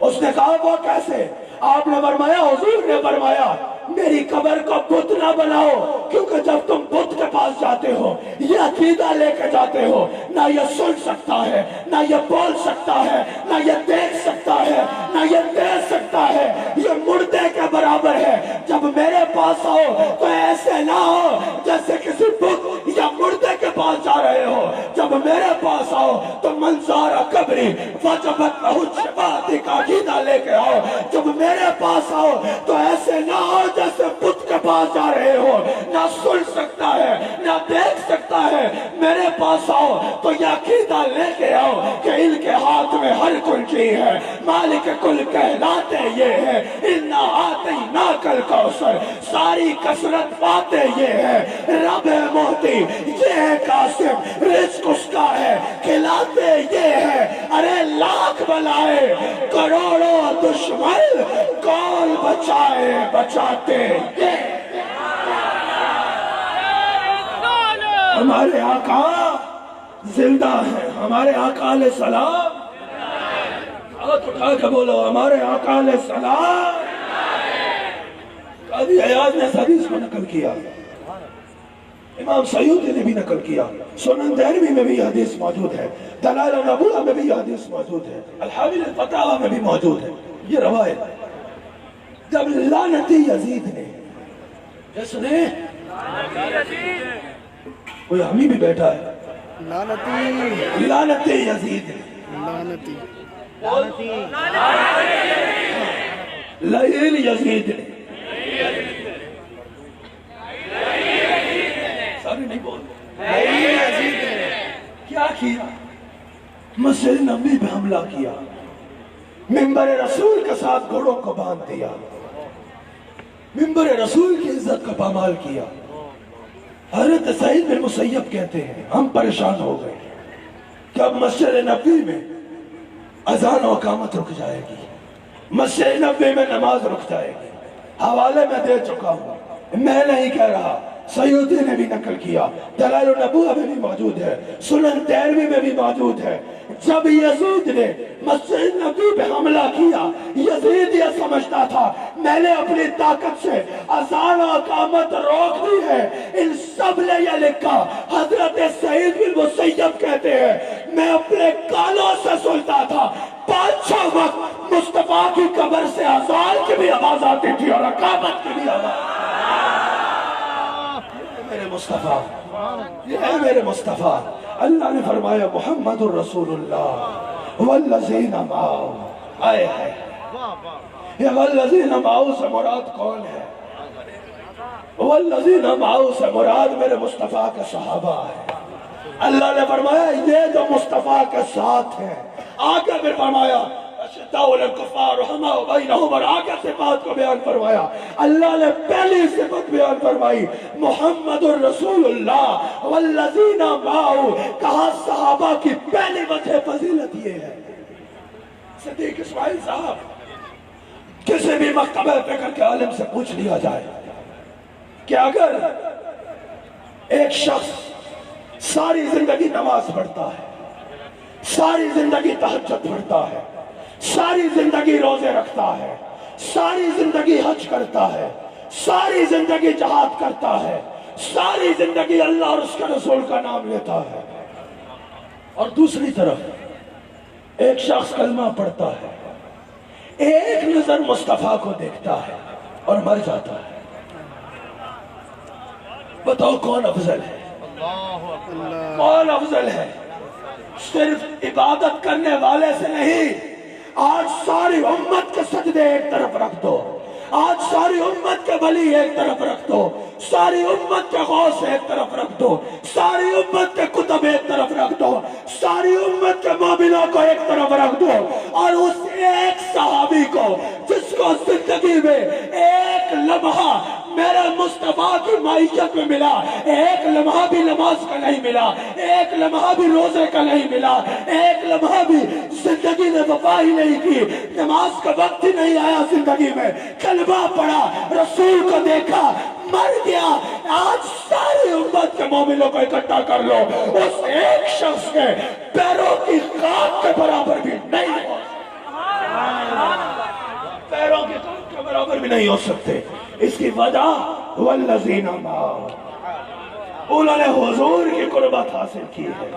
اس نے کہا وہ کیسے؟ آپ نے فرمایا حضور نے فرمایا میری قبر کو بت نہ بناؤ، کیونکہ جب تم بت کے پاس جاتے ہو یہ عقیدہ لے کے جاتے ہو نہ یہ سن سکتا ہے، نہ یہ بول سکتا ہے، نہ یہ دیکھ سکتا ہے، نہ یہ دے سکتا ہے، یہ مردے کے برابر ہے۔ جب میرے پاس آؤ تو ایسے نہ ہو جیسے کسی بت یا مردے کے پاس جا رہے ہو، جب میرے پاس آؤ تو منظار قبری وجبت لہو الشفاعت کا عقیدہ لے کے آؤ۔ جب میرے پاس آؤ تو ایسے نہ ہو جیسے بت کے پاس جا رہے ہو، نہ سن سکتا ہے نہ دیکھ سکتا ہے۔ میرے پاس آؤ تو یہ عقیدہ لے کے آؤ کہ ان کے ہاتھ میں ہر کل چیز ہے، مالک کل کہلاتے یہ ہے، اِنَّا آتَيْنَاكَ الْكَوْثَرَ، ساری کثرت باتیں یہ ہے، رب محتی یہ ہے قاسم، رزق اس کا ہے، کھلاتے یہ ہے۔ ارے لاکھ بلائے کروڑوں دشمن کون بچائے بچاتے یہ۔ ہمارے آقا زندہ ہیں، ہمارے آقا علیہ السلام، ہاتھ اٹھا کے بولو ہمارے آقا علیہ السلام۔ قاضی عیاض نے اس حدیث کو نقل کیا، امام سیوطی نے بھی نقل کیا، سنن دہلوی میں بھی یہ حدیث موجود ہے، دلائل النبوہ میں بھی یہ حدیث موجود ہے، الحاوی الفتاوی میں بھی موجود ہے۔ یہ روایت جب لعنتی یزید نے، جس نے کوئی ہمیں بھی بیٹھا ہے، لعنتی یزید نے، لعین یزید نے، سارے نہیں بولتے، کیا کیا؟ مسجد نبی پہ حملہ کیا، ممبر رسول کے ساتھ گھوڑوں کو باندھ دیا، ممبر رسول کی عزت کا پامال کیا۔ حضرت سعید بن مسیب کہتے ہیں ہم پریشان ہو گئے کہ اب مسجد نبی میں اذان و اقامت رک جائے گی، مسجد نبی میں نماز رک جائے گی۔ حوالے میں دے چکا ہوں، میں نہیں کہہ رہا، سیوطی نے بھی نقل کیا، دلائل النبوہ میں بھی موجود ہے، سنن دہلوی میں بھی موجود ہے۔ جب یزید نے مسجد نبی پہ حملہ کیا، یزید یہ سمجھتا تھا میں نے اپنی طاقت سے اذان و اقامت روک دی ہے۔ ان سب نے یہ لکھا، حضرت سعید بن مسیب کہتے ہیں میں اپنے کانوں سے سنتا تھا 5-6 وقت مصطفیٰ کی قبر سے اذان کی بھی آواز آتی تھی اور اقامت کی بھی آواز۔ میرے مصطفیٰ، یہ ہے میرے مصطفیٰ۔ اللہ نے فرمایا محمد الرسول اللہ والذین معہ، آئے ہے یہ والذین معہ سے مراد کون ہے؟ والذین معہ سے مراد میرے مصطفیٰ کے صحابہ ہے۔ اللہ نے فرمایا یہ جو مصطفیٰ کے ساتھ ہیں، آگے پھر فرمایا اور آگے صفات کو بیان فرمایا. اللہ نے پہلی صفت بیان فرمائی محمد الرسول اللہ والذین معہ. کہا صحابہ کی پہلی وجہ فضیلت یہ ہے. صدیق اسماعیل صاحب کسی بھی مکتبہ فکر کے عالم سے پوچھ لیا جائے کہ اگر ایک شخص ساری زندگی نماز پڑھتا ہے, ساری زندگی تہجد پڑھتا ہے, ساری زندگی روزے رکھتا ہے, ساری زندگی حج کرتا ہے, ساری زندگی جہاد کرتا ہے, ساری زندگی اللہ اور اس کے رسول کا نام لیتا ہے, اور دوسری طرف ایک شخص کلمہ پڑھتا ہے, ایک نظر مصطفیٰ کو دیکھتا ہے اور مر جاتا ہے, بتاؤ کون افضل ہے؟ کون افضل ہے؟ صرف عبادت کرنے والے سے نہیں, آج ساری امت کے سجدے ایک طرف رکھ دو, آج ساری امت کے ولی ایک طرف رکھ دو, ساری امت کے غوث ایک طرف رکھ دو, ساری امت کے کتب ایک طرف رکھ دو, ساری امت کے مومنوں کو ایک طرف رکھ دو, اور اس ایک صحابی کو جس کو زندگی میں ایک لمحہ میرے مصطفیٰ کی معیت میں ملا, ایک لمحہ بھی نماز کا نہیں ملا, ایک لمحہ بھی روزے کا نہیں ملا, ایک لمحہ بھی زندگی نے وفا ہی نہیں کی, نماز کا وقت ہی نہیں آیا زندگی میں, کلمہ پڑھا, رسول کو دیکھا, مر گیا. آج ساری امت کے مومنوں کو اکٹھا کر لو, اس ایک شخص کے پیروں کی خاک کے برابر بھی نہیں ہو, پیروں کی خاک کے برابر بھی نہیں ہو سکتے. اس کی وجہ والذین معہ, انہوں نے حضور کی قربت حاصل کی ہے,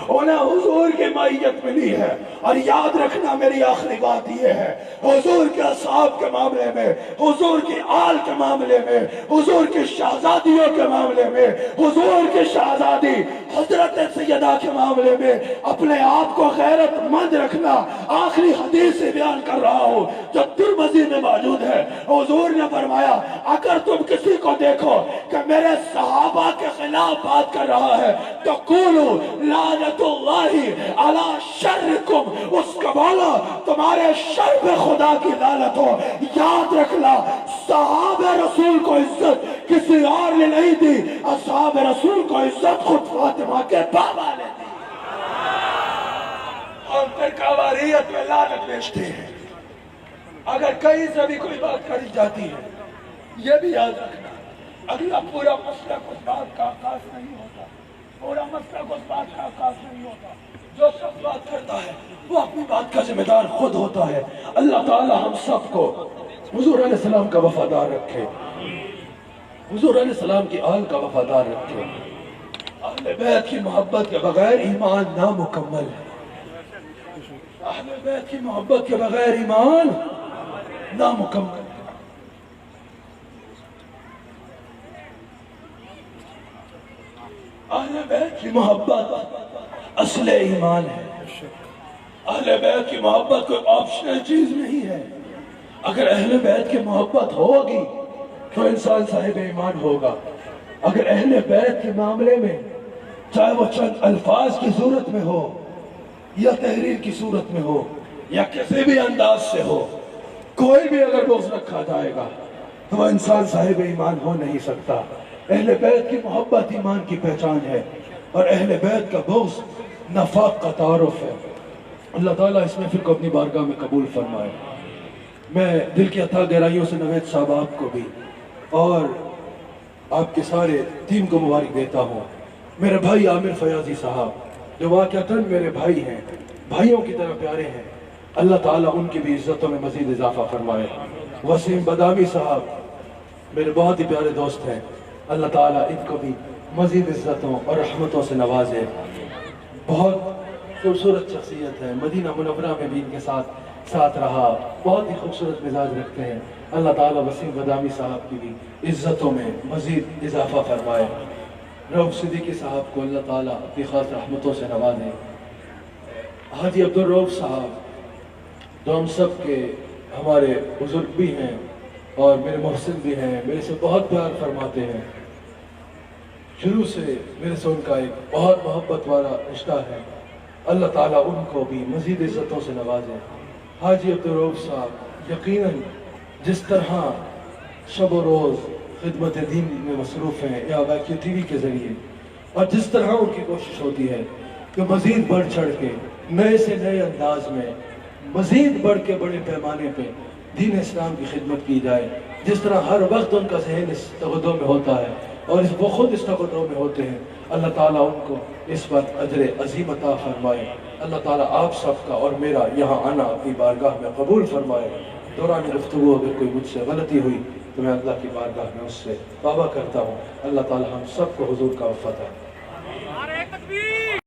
انہیں حضور کی معیت ملی ہے. اور یاد رکھنا میری آخری بات یہ ہے, حضور کے اصحاب کے معاملے میں, حضور کی آل کے معاملے میں, حضور کی شہزادیوں کے معاملے میں, حضور کی شہزادی حضرت سیدہ کے معاملے میں اپنے آپ کو غیرت مند رکھنا. آخری حدیث سے بیان کر رہا ہوں جو ترمذی میں موجود ہے. حضور نے فرمایا اگر تم کسی کو دیکھو کہ میرے صحابہ کے خلاف بات کر رہا ہے تو قولوا لعنت اللہ علی شرکم, اس کا بولا تمہارے شر پہ خدا کی لعنت ہو. یاد رکھنا صحابہ رسول کو عزت کسی اور نے نہیں دی, اصحاب رسول کو عزت خود فاطمہ کے بابا نے دی. ہم فرقہ واریت میں لعنت بیچتے ہیں. اگر کہیں سے بھی کوئی بات کری جاتی ہے یہ بھی یاد رکھنا اگلا پورا مسئلہ اس بات کا آغاز نہیں ہوتا, پورا مسئلہ اس بات کا آغاز نہیں ہوتا. جو شخص بات کرتا ہے وہ اپنی بات کا ذمہ دار خود ہوتا ہے. اللہ تعالی ہم سب کو حضور علیہ السلام کا وفادار رکھے, حضور علیہ السلام کی آل کا وفادار رکھے. اہل بیت کی محبت کے بغیر ایمان نامکمل ہے, اہل بیت کی محبت کے بغیر ایمان نامکمل. اہل بیت کی محبت اصل ایمان ہے. اہل بیت کی محبت کوئی آپشنل چیز نہیں ہے. اگر اہل بیت کی محبت ہوگی تو انسان صاحب ایمان ہوگا. اگر اہل بیت کے معاملے میں چاہے وہ چند الفاظ کی صورت میں ہو یا تحریر کی صورت میں ہو یا کسی بھی انداز سے ہو, کوئی بھی اگر بغض رکھا جائے گا تو وہ انسان صاحب ایمان ہو نہیں سکتا. اہل بیت کی محبت ایمان کی پہچان ہے اور اہل بیت کا بغض نفاق کا تعارف ہے. اللہ تعالیٰ اس محفل کو اپنی بارگاہ میں قبول فرمائے. میں دل کی اتھا گہرائیوں سے نوید صاحب آپ کو بھی اور آپ کے سارے ٹیم کو مبارک دیتا ہوں. میرے بھائی عامر فیاضی صاحب جو واقعتاً میرے بھائی ہیں, بھائیوں کی طرح پیارے ہیں, اللہ تعالیٰ ان کی بھی عزتوں میں مزید اضافہ فرمائے. وسیم بادامی صاحب میرے بہت ہی پیارے دوست ہیں, اللہ تعالیٰ ان کو بھی مزید عزتوں اور رحمتوں سے نوازے. بہت خوبصورت شخصیت ہے, مدینہ منورہ میں بھی ان کے ساتھ رہا, بہت ہی خوبصورت مزاج رکھتے ہیں. اللہ تعالیٰ وسیم بادامی صاحب کی بھی عزتوں میں مزید اضافہ فرمائے. رؤف صدیقی صاحب کو اللہ تعالیٰ اپنی خاص رحمتوں سے نوازے. حاجی عبدالرؤف صاحب جو ہم سب کے ہمارے بزرگ بھی ہیں اور میرے محسن بھی ہیں, میرے سے بہت پیار فرماتے ہیں. شروع سے میرے سے ان کا ایک بہت محبت والا رشتہ ہے. اللہ تعالیٰ ان کو بھی مزید عزتوں سے نوازے. حاجی عبدالرؤف صاحب یقیناً جس طرح شب و روز خدمت دین میں مصروف ہیں یا واقعی ٹی وی کے ذریعے، اور جس طرح ان کی کوشش ہوتی ہے کہ مزید بڑھ چڑھ کے نئے سے نئے انداز میں مزید بڑھ کے بڑے پیمانے پہ دین اسلام کی خدمت کی جائے، جس طرح ہر وقت ان کا ذہن اس تغدوں میں ہوتا ہے اور وہ خود اس تغدوں میں ہوتے ہیں، اللہ تعالیٰ ان کو اس پر اجر عظیم عطا فرمائے۔ اللہ تعالیٰ آپ سب کا اور میرا یہاں آنا اپنی بارگاہ میں قبول فرمائے۔ دوران گفتگو اگر کوئی مجھ سے غلطی ہوئی تو میں اللہ کی بارگاہ میں اس سے توبہ کرتا ہوں۔ اللہ تعالیٰ ہم سب کو حضور کا وفادار